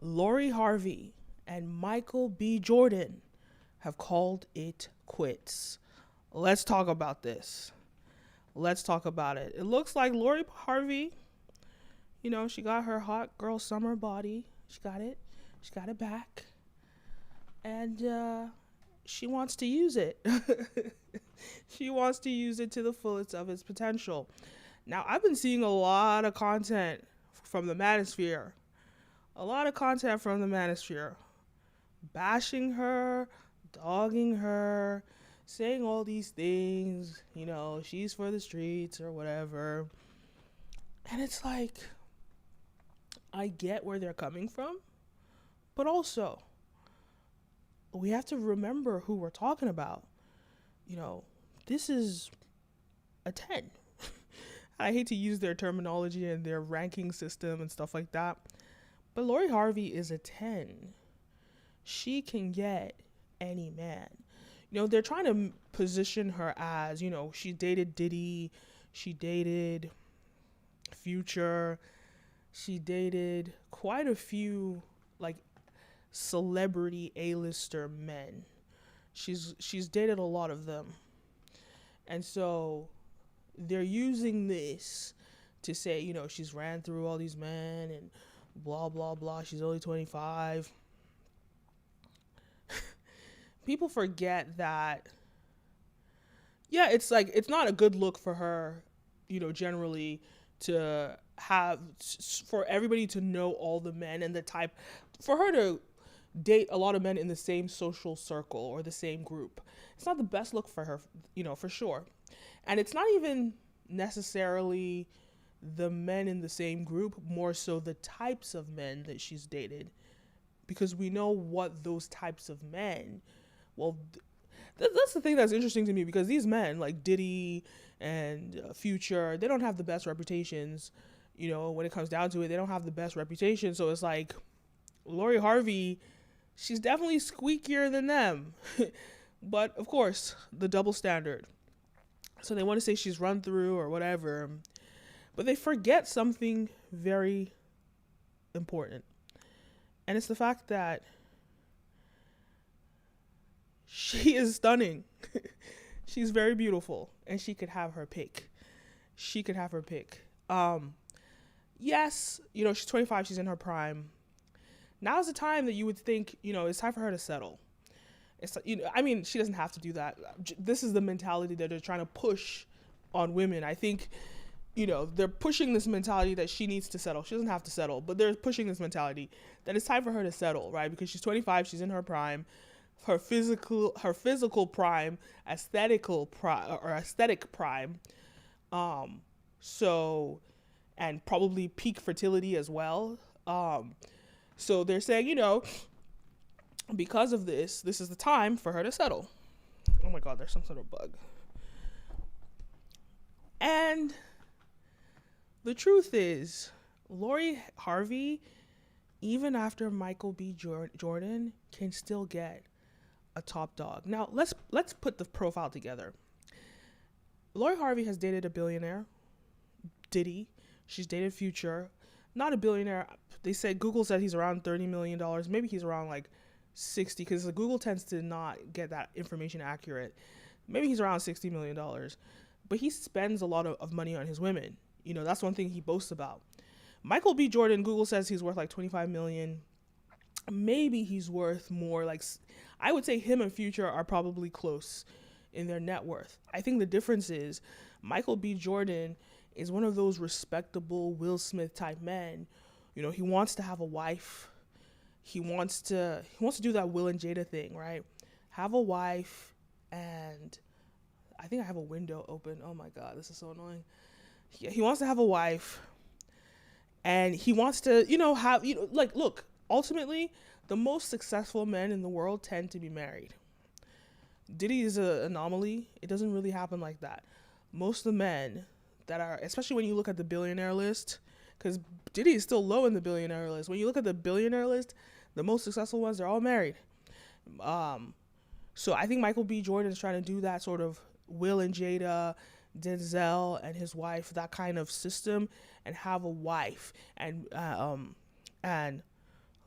Lori Harvey and Michael B. Jordan have called it quits. Let's talk about this. Let's talk about it. It looks like Lori Harvey, she got her hot girl summer body. She got it. She got it back. And she wants to use it. She wants to use it to the fullest of its potential. Now, I've been seeing a lot of content from the Manosphere. A lot of content from the Manosphere. Bashing her, dogging her, saying all these things, she's for the streets or whatever. And it's like, I get where they're coming from, but also, we have to remember who we're talking about. This is a 10. I hate to use their terminology and their ranking system and stuff like that, but Lori Harvey is a 10. She can get any man. They're trying to position her as, she dated Diddy, she dated Future, she dated quite a few, like, celebrity A-lister men. She's dated a lot of them. And so they're using this to say, she's ran through all these men and blah, blah, blah. She's only 25. People forget that, yeah, it's like, it's not a good look for her, generally to have, for everybody to know all the men and the type, for her to date a lot of men in the same social circle or the same group. It's not the best look for her, for sure. And it's not even necessarily the men in the same group, more so the types of men that she's dated, because we know what those types of men, well, that's the thing that's interesting to me, because these men like Diddy and Future, they don't have the best reputations. When it comes down to it, they don't have the best reputation. So it's like, Lori Harvey, she's definitely squeakier than them. But of course, the double standard. So they want to say she's run through or whatever, but they forget something very important. And it's the fact that she is stunning. She's very beautiful, and she could have her pick. She could have her pick. Yes, she's 25, she's in her prime. Now's the time that you would think, it's time for her to settle. It's, she doesn't have to do that. This is the mentality that they're trying to push on women. I think, they're pushing this mentality that she needs to settle. She doesn't have to settle, but they're pushing this mentality that it's time for her to settle, right? Because she's 25, she's in her prime, her physical prime, aesthetic prime. So, and probably peak fertility as well. So they're saying, because of this is the time for her to settle. Oh my God, there's some sort of bug. And the truth is, Lori Harvey, even after Michael B. Jordan, can still get a top dog. Now, let's put the profile together. Lori Harvey has dated a billionaire, Diddy. She's dated Future. Not a billionaire. They said, Google said he's around $30 million. Maybe he's around like 60, because Google tends to not get that information accurate. Maybe he's around $60 million. But he spends a lot of money on his women. That's one thing he boasts about. Michael B. Jordan, Google says he's worth like 25 million. Maybe he's worth more. Like, I would say him and Future are probably close in their net worth. I think the difference is Michael B. Jordan is one of those respectable Will Smith type men. He wants to have a wife. He wants to do that Will and Jada thing, right? Have a wife, and I think I have a window open. Oh my God, this is so annoying. He wants to have a wife, and he wants to, have, look, ultimately, the most successful men in the world tend to be married. Diddy is an anomaly. It doesn't really happen like that. Most of the men that are, especially when you look at the billionaire list, because Diddy is still low in the billionaire list. When you look at the billionaire list, the most successful ones, they're all married. So I think Michael B. Jordan is trying to do that sort of Will and Jada, Denzel and his wife, that kind of system, and have a wife. And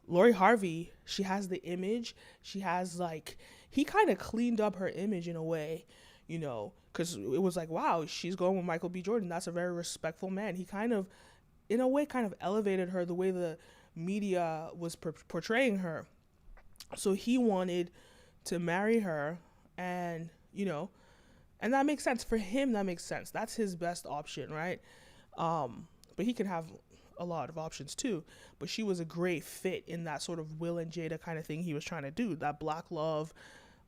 Lori Harvey, she has the image. She has like, he kind of cleaned up her image in a way, you know, because it was like, wow, she's going with Michael B. Jordan. That's a very respectful man. He kind of, in a way, kind of elevated her the way the media was portraying her. So he wanted to marry her, and, you know, and that makes sense for him. That makes sense. That's his best option, right? But he can have a lot of options too. But she was a great fit in that sort of Will and Jada kind of thing he was trying to do, that black love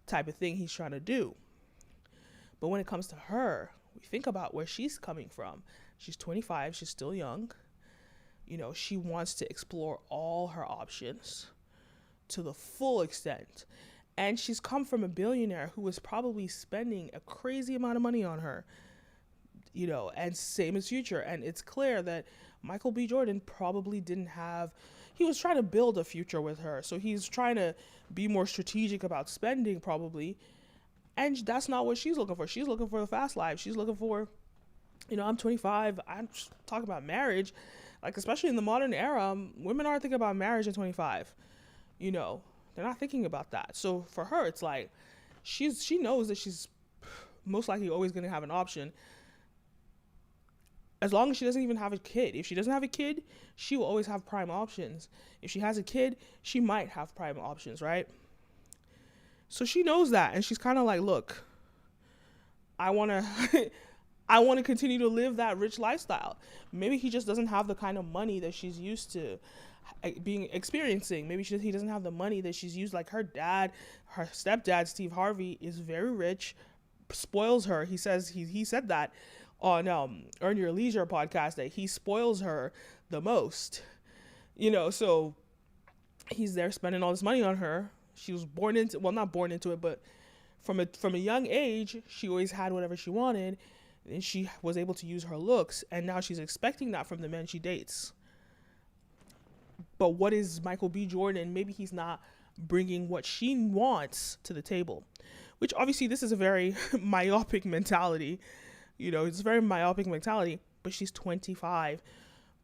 type of thing he's trying to do. But when it comes to her, we think about where she's coming from. She's 25. She's still young. You know, she wants to explore all her options to the full extent. And she's come from a billionaire who was probably spending a crazy amount of money on her, you know, and same as Future. And it's clear that Michael B. Jordan probably didn't have, he was trying to build a future with her. So he's trying to be more strategic about spending probably. And that's not what she's looking for. She's looking for the fast life. She's looking for, you know, I'm 25. I'm talking about marriage. Like, especially in the modern era, women aren't thinking about marriage at 25. You know, they're not thinking about that. So for her, it's like, she knows that she's most likely always going to have an option. As long as she doesn't even have a kid. If she doesn't have a kid, she will always have prime options. If she has a kid, she might have prime options, right? So she knows that, and she's kind of like, look, I want to I want to continue to live that rich lifestyle. Maybe he just doesn't have the kind of money that she's used to experiencing. Maybe he doesn't have the money that she's used. Like her dad, her stepdad, Steve Harvey, is very rich, spoils her. He says he said that on Earn Your Leisure podcast, that he spoils her the most. You know, so he's there spending all this money on her. She was born into, well, not born into it, but from a young age, she always had whatever she wanted, and she was able to use her looks, and now she's expecting that from the men she dates. But what is Michael B. Jordan? Maybe he's not bringing what she wants to the table, which obviously this is a very myopic mentality. You know, it's a very myopic mentality, but she's 25.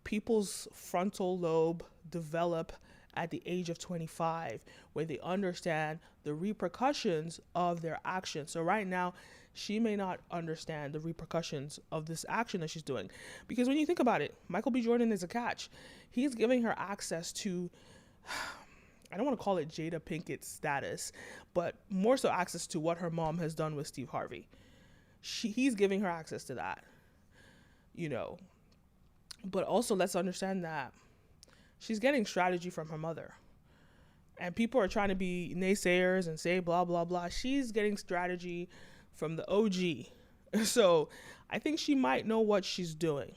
People's frontal lobe develop at the age of 25, where they understand the repercussions of their actions. So right now, she may not understand the repercussions of this action that she's doing. Because when you think about it, Michael B. Jordan is a catch. He's giving her access to, I don't want to call it Jada Pinkett status, but more so access to what her mom has done with Steve Harvey. He's giving her access to that, you know. But also let's understand that she's getting strategy from her mother. And people are trying to be naysayers and say blah, blah, blah. She's getting strategy from the OG. So I think she might know what she's doing.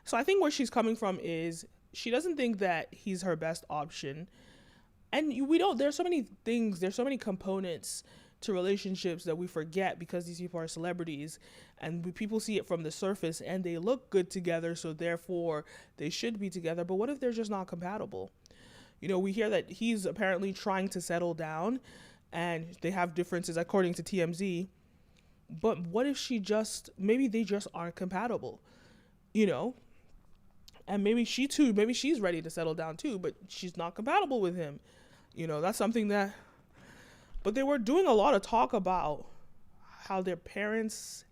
So I think where she's coming from is she doesn't think that he's her best option. And there's so many things, there's so many components to relationships that we forget because these people are celebrities, and people see it from the surface and they look good together, so therefore they should be together. But what if they're just not compatible? You know, we hear that he's apparently trying to settle down and they have differences according to TMZ. But what if maybe they just aren't compatible, you know? And maybe she's ready to settle down too, but she's not compatible with him. You know, that's something that, but they were doing a lot of talk about how their parents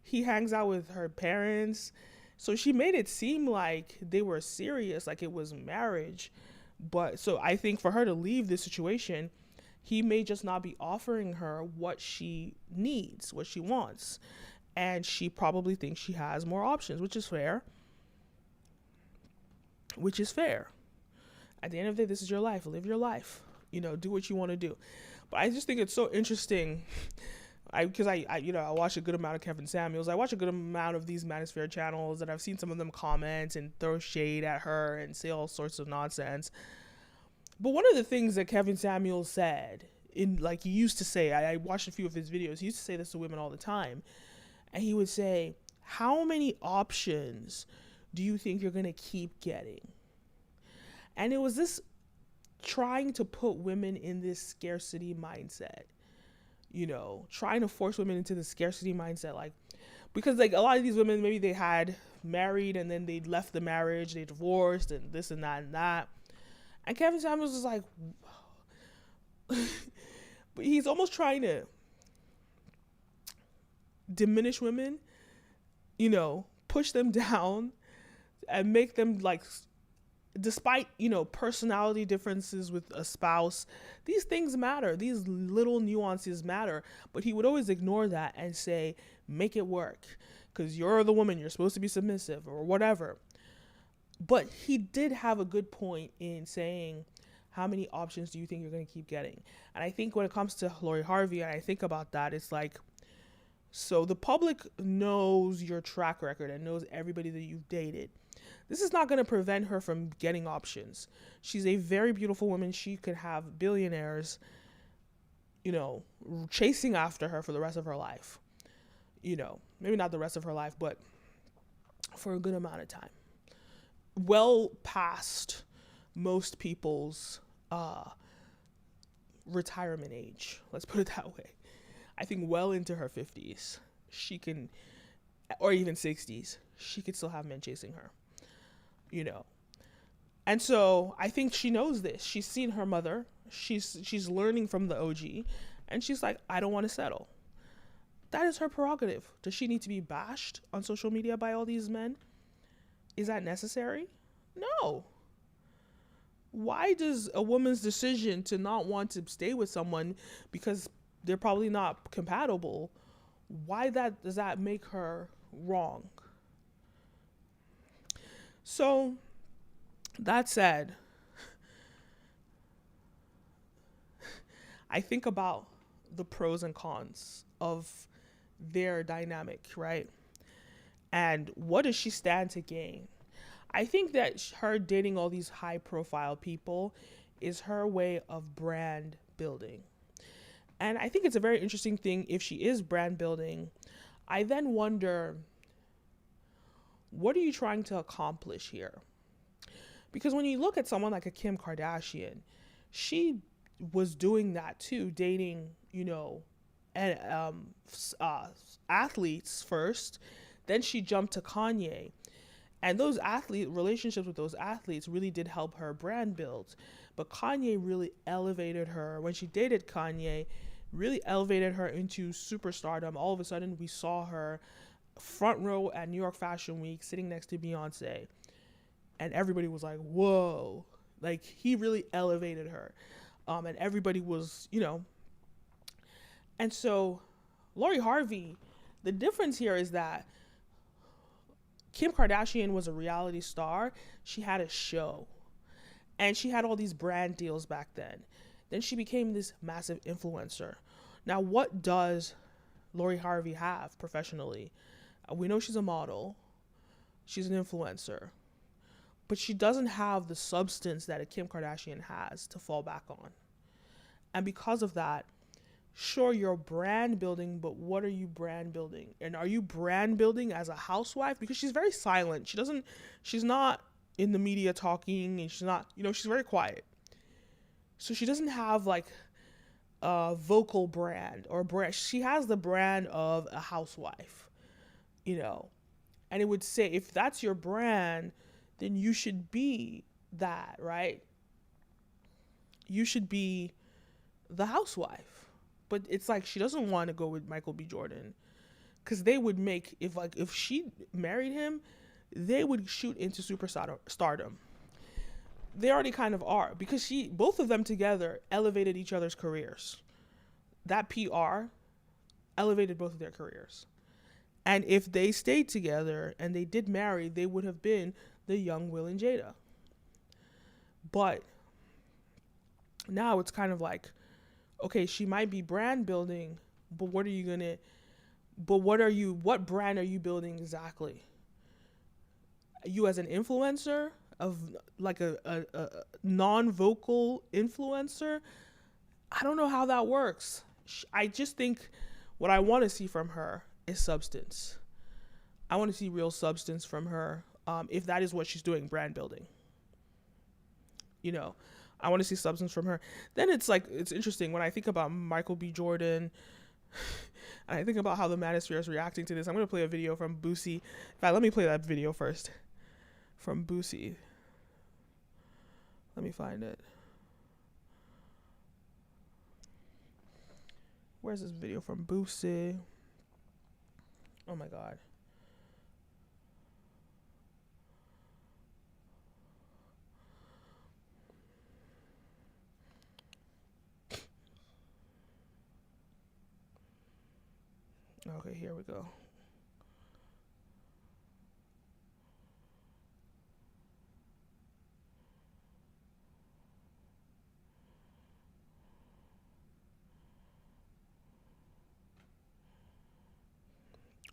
he hangs out with her parents. So she made it seem like they were serious, like it was marriage. But so I think for her to leave this situation, he may just not be offering her what she needs, what she wants. And she probably thinks she has more options, which is fair. At the end of the day, this is your life. Live your life. You know, do what you want to do. But I just think it's so interesting. Because I watch a good amount of Kevin Samuels. I watch a good amount of these Manosphere channels, and I've seen some of them comment and throw shade at her and say all sorts of nonsense. But one of the things that Kevin Samuels said, he used to say, I watched a few of his videos. He used to say this to women all the time. And he would say, how many options do you think you're going to keep getting? And it was this trying to put women in this scarcity mindset, you know, trying to force women into the scarcity mindset. Like, because like a lot of these women, maybe they had married and then they left the marriage, they divorced and this and that and that. And Kevin Samuels is like, but he's almost trying to diminish women, push them down and make them like, despite, personality differences with a spouse, these things matter. These little nuances matter. But he would always ignore that and say, make it work because you're the woman. You're supposed to be submissive or whatever. But he did have a good point in saying, how many options do you think you're going to keep getting? And I think when it comes to Lori Harvey, and I think about that, it's like, so the public knows your track record and knows everybody that you've dated. This is not going to prevent her from getting options. She's a very beautiful woman. She could have billionaires, chasing after her for the rest of her life. Maybe not the rest of her life, but for a good amount of time. Well past most people's retirement age. Let's put it that way. I think well into her 50s, she can, or even 60s, she could still have men chasing her. And so I think she knows this. She's seen her mother. She's learning from the OG, and she's like, I don't want to settle. That is her prerogative. Does she need to be bashed on social media by all these men? Is that necessary? No. Why does a woman's decision to not want to stay with someone because they're probably not compatible, does that make her wrong? So, that said, I think about the pros and cons of their dynamic, right? And what does she stand to gain? I think that her dating all these high profile people is her way of brand building. And I think it's a very interesting thing if she is brand building. I then wonder, what are you trying to accomplish here? Because when you look at someone like a Kim Kardashian, she was doing that too, dating, athletes first. Then she jumped to Kanye. And those relationships with those athletes really did help her brand build. But Kanye really elevated her. When she dated Kanye, really elevated her into superstardom. All of a sudden, we saw her front row at New York Fashion Week sitting next to Beyonce. And everybody was like, whoa. Like, he really elevated her. And everybody was, And so, Lori Harvey, the difference here is that Kim Kardashian was a reality star. She had a show. And she had all these brand deals back then. Then she became this massive influencer. Now, what does Lori Harvey have professionally? We know she's a model. She's an influencer. But she doesn't have the substance that a Kim Kardashian has to fall back on. And because of that, sure, you're brand building, but what are you brand building? And are you brand building as a housewife? Because she's very silent. She's not in the media talking, and she's not, she's very quiet. So she doesn't have like a vocal brand or brand. She has the brand of a housewife, and it would say, if that's your brand, then you should be that, right? You should be the housewife. But it's like she doesn't want to go with Michael B. Jordan, because they would make, if she married him, they would shoot into stardom. They already kind of are, because both of them together elevated each other's careers. That PR elevated both of their careers. And if they stayed together and they did marry, they would have been the young Will and Jada. But now it's kind of like, okay, she might be brand building, but what brand are you building exactly? You as an influencer, of like a non-vocal influencer? I don't know how that works. I just think what I want to see from her is substance. I want to see real substance from her, if that is what she's doing, brand building. I want to see substance from her. Then it's interesting when I think about Michael B. Jordan, and I think about how the Manosphere is reacting to this. I'm going to play a video from Boosie. In fact, let me play that video first from Boosie. Let me find it. Where's this video from Boosie? Oh my god. Okay, here we go.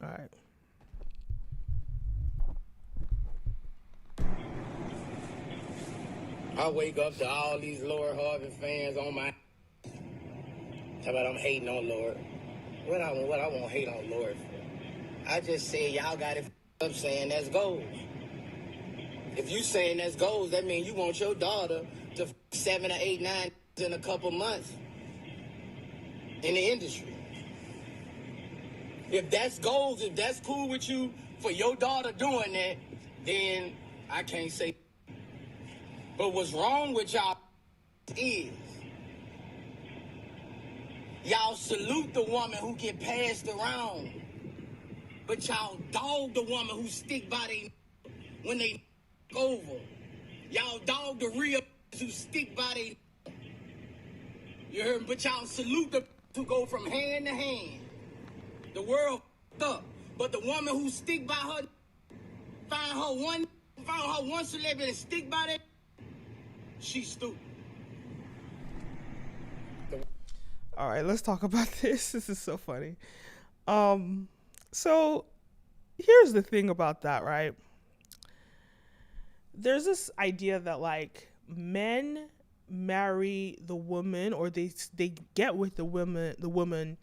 All right. I wake up to all these Lord Harvey fans on my. How about I'm hating on Lord? What I won't hate on Lord for? I just said y'all got it up saying that's goals. If you saying that's goals, that means you want your daughter to 7 or 8, 9 in a couple months in the industry. If that's goals, if that's cool with you for your daughter doing that, then I can't say. But what's wrong with y'all is y'all salute the woman who get passed around, but y'all dog the woman who stick by they when they over. Y'all dog the real who stick by they. You heard me? But y'all salute the who go from hand to hand. The world up, but the woman who stick by her, found her one celebrity and stick by that. She's stupid. All right, let's talk about this. This is so funny. So here's the thing about that, right? There's this idea that like men marry the woman, or they get with the woman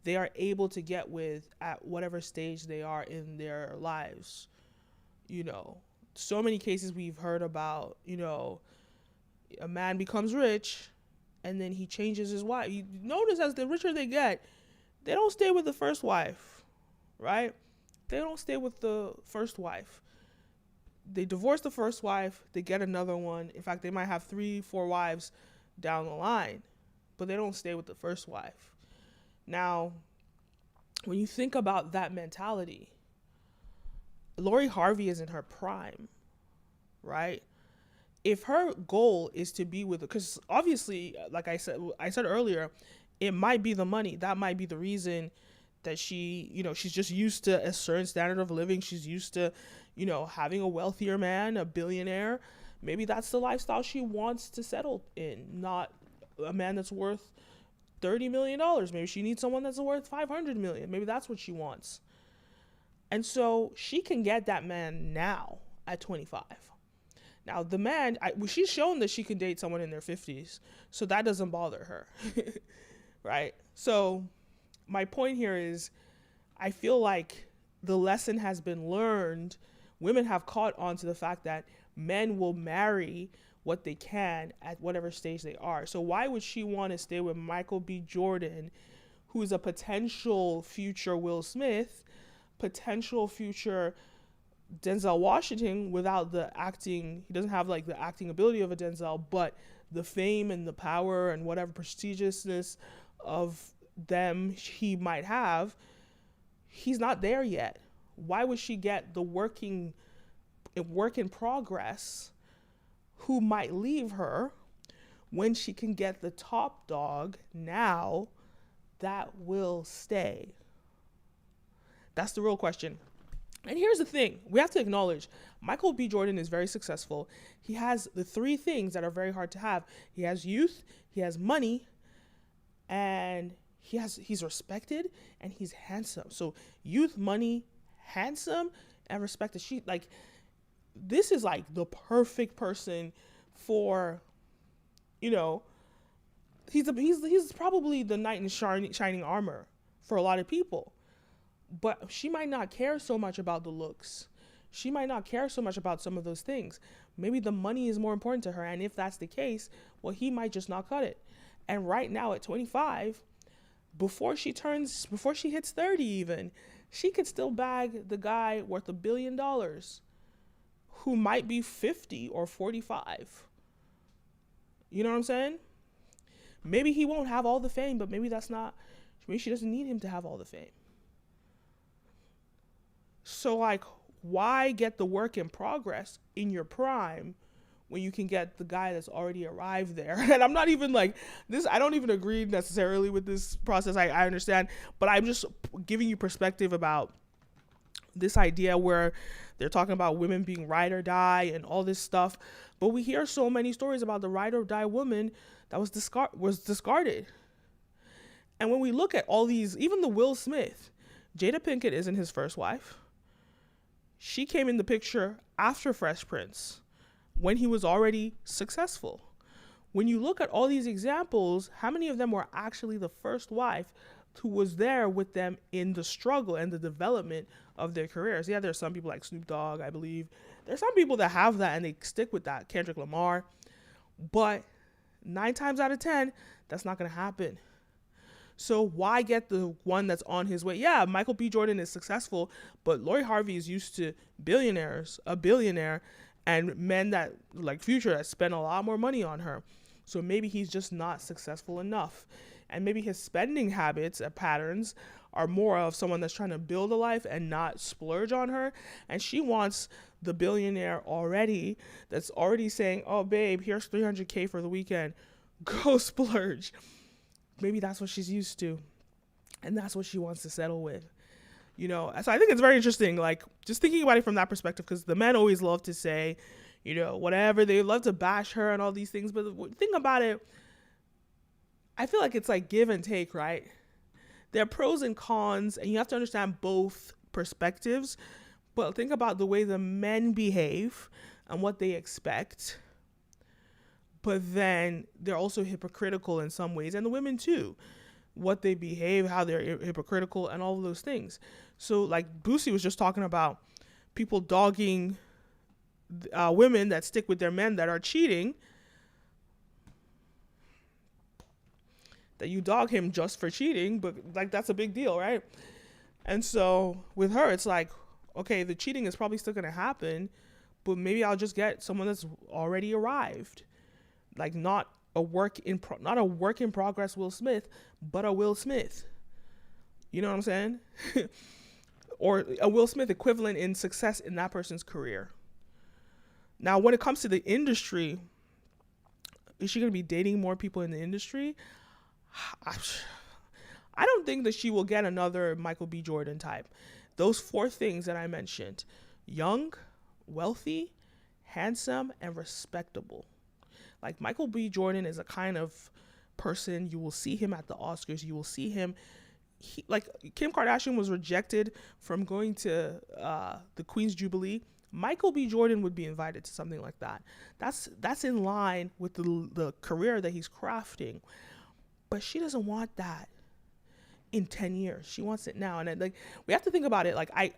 they are able to get with at whatever stage they are in their lives. You know, so many cases we've heard about, you know, a man becomes rich and then he changes his wife. You notice as the richer they get, they don't stay with the first wife, right? They don't stay with the first wife. They divorce the first wife, they get another one. In fact, they might have 3-4 wives down the line, but they don't stay with the first wife. Now, when you think about that mentality, Lori Harvey is in her prime, right? If her goal is to be with, because obviously, like I said earlier, it might be the money. That might be the reason that she, you know, she's just used to a certain standard of living. She's used to, you know, having a wealthier man, a billionaire. Maybe that's the lifestyle she wants to settle in, not a man that's worth $30 million. Maybe she needs someone that's worth $500 million. Maybe that's what she wants. And so she can get that man now at 25. Now the man, she's shown that she can date someone in their 50s, so that doesn't bother her, right? So my point here is, I feel like the lesson has been learned. Women have caught on to the fact that men will marry what they can at whatever stage they are. So why would she want to stay with Michael B. Jordan, who's a potential future Will Smith, potential future Denzel Washington, without the acting? He doesn't have like the acting ability of a Denzel, but the fame and the power and whatever prestigiousness of them he might have, he's not there yet. Why would she get the work in progress who might leave her when she can get the top dog now that will stay? That's the real question. And here's the thing. We have to acknowledge Michael B. Jordan is very successful. He has the 3 things that are very hard to have. He has youth, he has money, and he's respected, and he's handsome. So youth, money, handsome, and respected. This is like the perfect person for, you know, he's probably the knight in shining armor for a lot of people. But she might not care so much about the looks. She might not care so much about some of those things. Maybe the money is more important to her. And if that's the case, well, he might just not cut it. And right now at 25, before she hits 30 even, she could still bag the guy worth $1 billion who might be 50 or 45. You know what I'm saying? Maybe he won't have all the fame, but maybe maybe she doesn't need him to have all the fame. So, like, why get the work in progress in your prime when you can get the guy that's already arrived there? And I'm not even like this, I don't even agree necessarily with this process. I understand, but I'm just giving you perspective about this idea where they're talking about women being ride or die and all this stuff. But we hear so many stories about the ride or die woman that was discarded. And when we look at all these, even the Will Smith, Jada Pinkett isn't his first wife. She came in the picture after Fresh Prince, when he was already successful. When you look at all these examples, how many of them were actually the first wife who was there with them in the struggle and the development of their careers? Yeah, there's some people like Snoop Dogg, I believe. There's some people that have that and they stick with that, Kendrick Lamar. But 9 times out of 10, that's not going to happen. So why get the one that's on his way? Yeah, Michael B. Jordan is successful, but Lori Harvey is used to a billionaire, and men that, like Future, that spend a lot more money on her. So maybe he's just not successful enough. And maybe his spending habits and patterns are more of someone that's trying to build a life and not splurge on her. And she wants the billionaire already that's already saying, oh, babe, here's $300K for the weekend. Go splurge. Maybe that's what she's used to. And that's what she wants to settle with. You know, so I think it's very interesting, like, just thinking about it from that perspective, because the men always love to say, you know, whatever. They love to bash her and all these things. But the thing about it, I feel like it's like give and take, right? There are pros and cons, and you have to understand both perspectives. But think about the way the men behave and what they expect. But then they're also hypocritical in some ways, and the women too. What they behave, how they're hypocritical, and all of those things. So, like Boosie was just talking about people dogging women that stick with their men that are cheating. That you dog him just for cheating, but like that's a big deal, right? And so with her, it's like, okay, the cheating is probably still gonna happen, but maybe I'll just get someone that's already arrived, like not a work in progress Will Smith, but a Will Smith. You know what I'm saying? Or a Will Smith equivalent in success in that person's career. Now, when it comes to the industry, is she going to be dating more people in the industry? I don't think that she will get another Michael B. Jordan type. Those 4 things that I mentioned: young, wealthy, handsome, and respectable. Like Michael B. Jordan is a kind of person, you will see him at the Oscars. You will see him. Like Kim Kardashian was rejected from going to the Queen's Jubilee. Michael B. Jordan would be invited to something like that. That's in line with the career that he's crafting. But she doesn't want that in 10 years. She wants it now. And like we have to think about it. Like I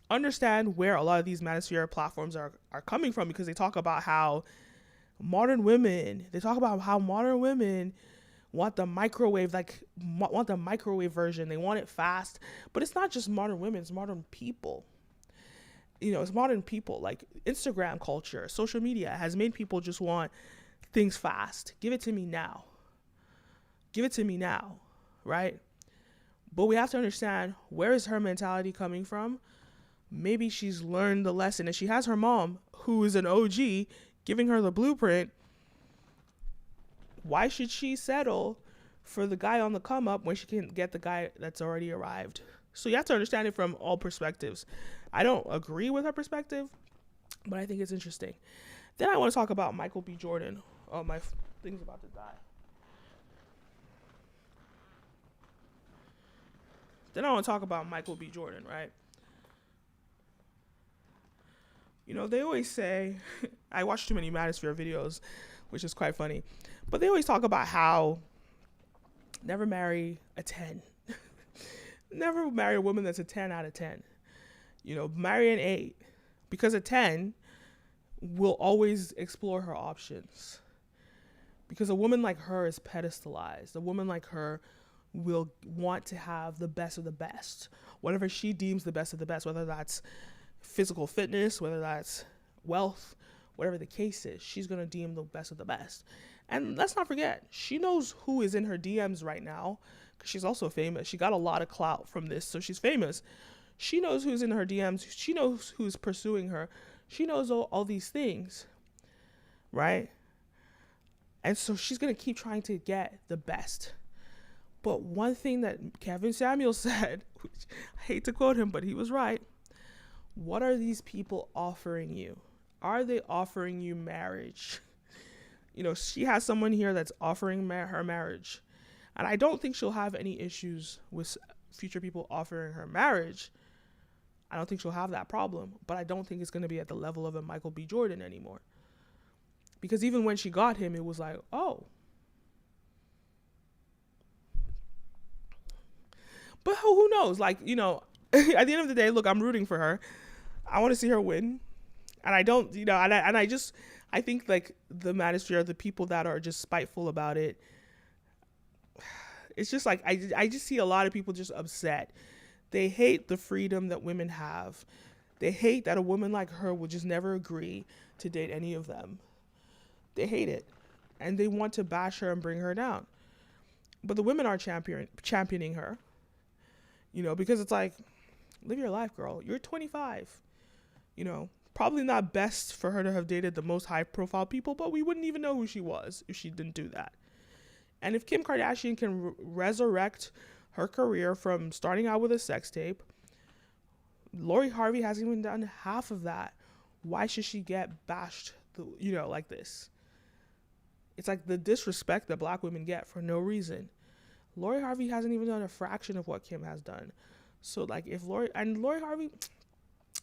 understand where a lot of these Manosphere platforms are coming from, because they talk about how modern women want the microwave, want the microwave version. They want it fast. But it's not just modern women, it's modern people. You know, it's modern people. Like Instagram culture, social media has made people just want things fast. Give it to me now. Give it to me now, right? But we have to understand, where is her mentality coming from? Maybe she's learned the lesson, and she has her mom, who is an OG, giving her the blueprint. Why should she settle for the guy on the come up when she can get the guy that's already arrived? So you have to understand it from all perspectives. I don't agree with her perspective, but I think it's interesting. Then I want to talk about Michael B. Jordan. Oh, my thing's about to die. Then I want to talk about Michael B. Jordan, right? You know, they always say, I watch too many Manosphere videos, which is quite funny, but they always talk about how never marry a 10. Never marry a woman that's a 10 out of 10. You know, marry an 8, because a 10 will always explore her options. Because a woman like her is pedestalized. A woman like her will want to have the best of the best, whatever she deems the best of the best, whether that's physical fitness, whether that's wealth, whatever the case is, she's going to deem the best of the best. And let's not forget, she knows who is in her DMs right now, because she's also famous. She got a lot of clout from this, so she's famous. She knows who's in her DMs. She knows who's pursuing her. She knows all these things, right? And so she's going to keep trying to get the best. But one thing that Kevin Samuels said, which I hate to quote him, but he was right. What are these people offering you? Are they offering you marriage? You know, she has someone here that's offering her marriage. And I don't think she'll have any issues with future people offering her marriage. I don't think she'll have that problem. But I don't think it's going to be at the level of a Michael B. Jordan anymore. Because even when she got him, it was like, oh. But who knows? Like, you know, at the end of the day, look, I'm rooting for her. I want to see her win. And I don't, you know, I think like the Manosphere, the people that are just spiteful about it, it's just like, I just see a lot of people just upset. They hate the freedom that women have. They hate that a woman like her would just never agree to date any of them. They hate it. And they want to bash her and bring her down. But the women are championing her. You know, because it's like, live your life, girl. You're 25. You know, probably not best for her to have dated the most high profile people, but we wouldn't even know who she was if she didn't do that. And if Kim Kardashian can resurrect her career from starting out with a sex tape, Lori Harvey hasn't even done half of that. Why should she get bashed, you know, like this? It's like the disrespect that black women get for no reason. Lori Harvey hasn't even done a fraction of what Kim has done. So like if Lori Harvey,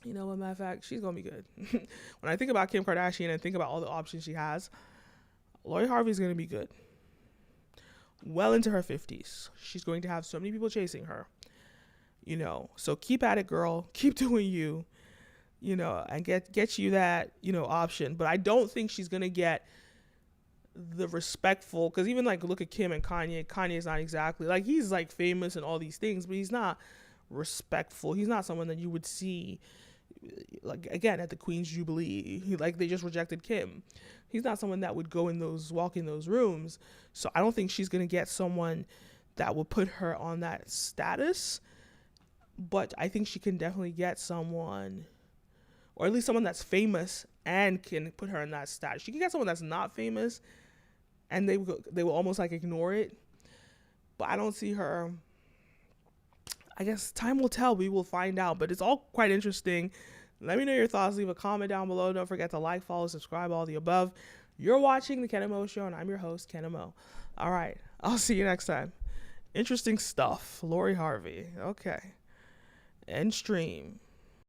you know what, matter of fact, she's going to be good. When I think about Kim Kardashian and think about all the options she has, Lori Harvey's going to be good. Well into her 50s. She's going to have so many people chasing her. You know, so keep at it, girl. Keep doing you, you know, and get you that, you know, option. But I don't think she's going to get the respectful, because even like look at Kim and Kanye's not exactly like, he's like famous and all these things, but he's not respectful. He's not someone that you would see like again at the Queen's Jubilee. Like they just rejected Kim. He's not someone that would walk in those rooms. So I don't think she's gonna get someone that will put her on that status, but I think she can definitely get someone, or at least someone that's famous and can put her in that status. She can get someone that's not famous and they will almost like ignore it. But I don't see her. I guess time will tell. We will find out. But it's all quite interesting. Let me know your thoughts. Leave a comment down below. Don't forget to like, follow, subscribe, all the above. You're watching the Kenim O Show, and I'm your host, Kenim O. All right. I'll see you next time. Interesting stuff. Lori Harvey. Okay. End stream.